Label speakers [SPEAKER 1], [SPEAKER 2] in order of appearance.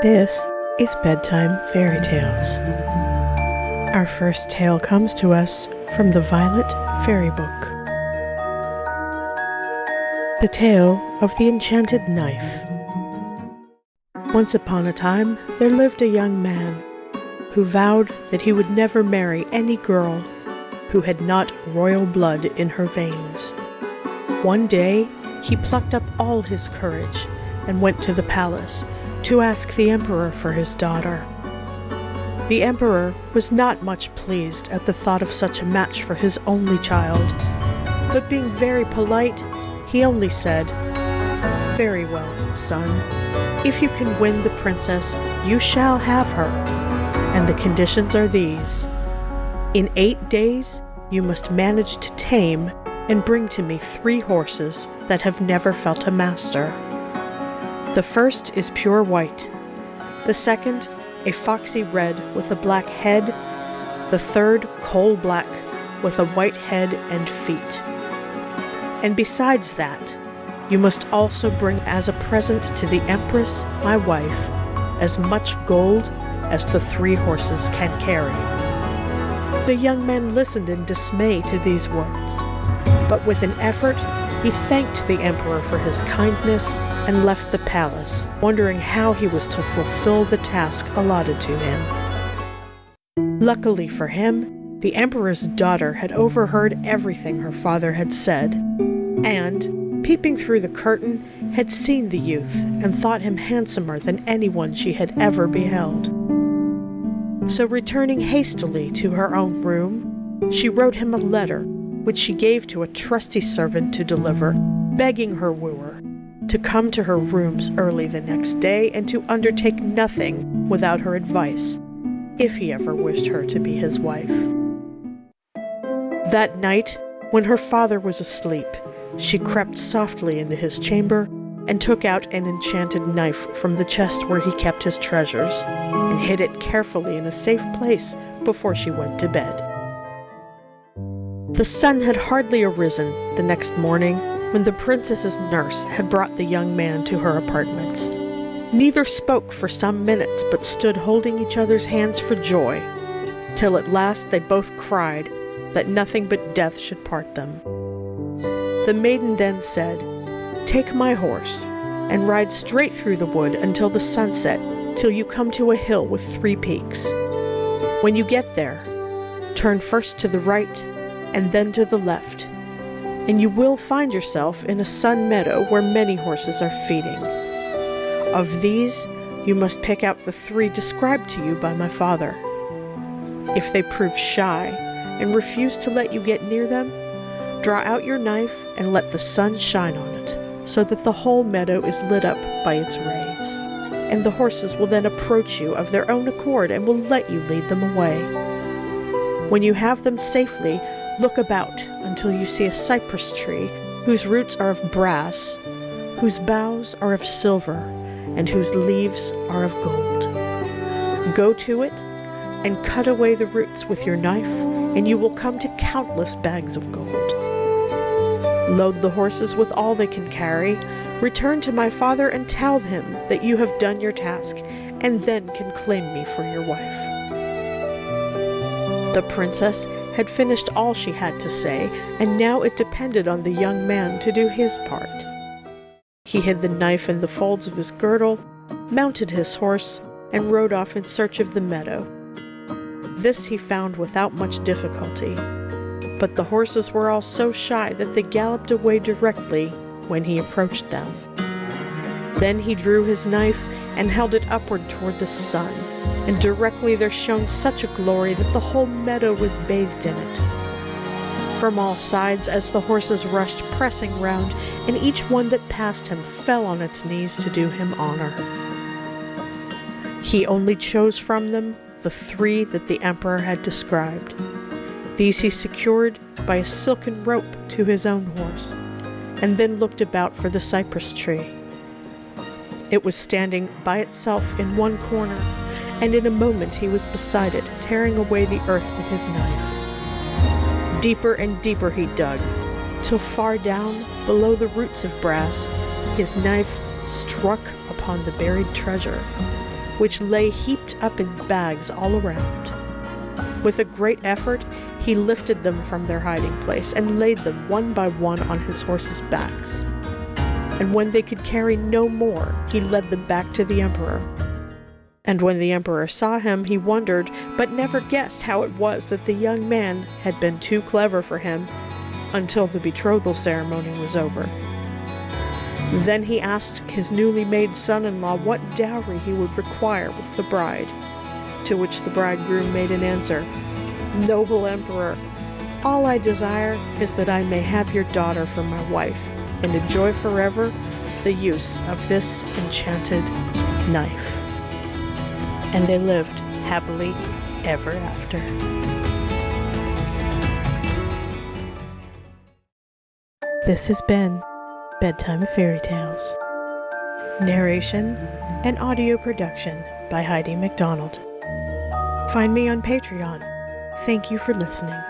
[SPEAKER 1] This is Bedtime Fairytales. Our first tale comes to us from the Violet Fairy Book. The Tale of the Enchanted Knife. Once upon a time, there lived a young man who vowed that he would never marry any girl who had not royal blood in her veins. One day, he plucked up all his courage and went to the palace to ask the emperor for his daughter. The emperor was not much pleased at the thought of such a match for his only child, but being very polite, he only said, "Very well, son. If you can win the princess, you shall have her, and the conditions are these. In 8 days, you must manage to tame and bring to me 3 horses that have never felt a master. The first is pure white, the second a foxy red with a black head, the third coal black with a white head and feet. And besides that, you must also bring as a present to the Empress, my wife, as much gold as the 3 horses can carry." The young man listened in dismay to these words, but with an effort he thanked the emperor for his kindness and left the palace, wondering how he was to fulfill the task allotted to him. Luckily for him, the emperor's daughter had overheard everything her father had said, and, peeping through the curtain, had seen the youth and thought him handsomer than anyone she had ever beheld. So returning hastily to her own room, she wrote him a letter, which she gave to a trusty servant to deliver, begging her wooer to come to her rooms early the next day and to undertake nothing without her advice, if he ever wished her to be his wife. That night, when her father was asleep, she crept softly into his chamber and took out an enchanted knife from the chest where he kept his treasures, and hid it carefully in a safe place before she went to bed. The sun had hardly arisen the next morning when the princess's nurse had brought the young man to her apartments. Neither spoke for some minutes, but stood holding each other's hands for joy, till at last they both cried that nothing but death should part them. The maiden then said, "Take my horse, and ride straight through the wood until the sunset, till you come to a hill with 3 peaks. When you get there, turn first to the right and then to the left, and you will find yourself in a sun meadow where many horses are feeding. Of these, you must pick out the 3 described to you by my father. If they prove shy and refuse to let you get near them, draw out your knife and let the sun shine on it, so that the whole meadow is lit up by its rays, and the horses will then approach you of their own accord and will let you lead them away. When you have them safely, look about until you see a cypress tree whose roots are of brass, whose boughs are of silver, and whose leaves are of gold. Go to it and cut away the roots with your knife, and you will come to countless bags of gold. Load the horses with all they can carry, return to my father and tell him that you have done your task, and then can claim me for your wife." The princess had finished all she had to say, and now it depended on the young man to do his part. He hid the knife in the folds of his girdle, mounted his horse, and rode off in search of the meadow. This he found without much difficulty, but the horses were all so shy that they galloped away directly when he approached them. Then he drew his knife and held it upward toward the sun, and directly there shone such a glory that the whole meadow was bathed in it. From all sides, as the horses rushed pressing round, and each one that passed him fell on its knees to do him honor. He only chose from them the 3 that the emperor had described. These he secured by a silken rope to his own horse, and then looked about for the cypress tree. It was standing by itself in one corner, and in a moment he was beside it, tearing away the earth with his knife. Deeper and deeper he dug, till far down, below the roots of brass, his knife struck upon the buried treasure, which lay heaped up in bags all around. With a great effort, he lifted them from their hiding place and laid them one by one on his horses' backs. And when they could carry no more, he led them back to the emperor. And when the emperor saw him, he wondered, but never guessed how it was that the young man had been too clever for him until the betrothal ceremony was over. Then he asked his newly made son-in-law what dowry he would require with the bride, to which the bridegroom made an answer, "Noble emperor, all I desire is that I may have your daughter for my wife and enjoy forever the use of this enchanted knife." And they lived happily ever after. This has been Bedtime Fairy Tales. Narration and audio production by Heidi MacDonald. Find me on Patreon. Thank you for listening.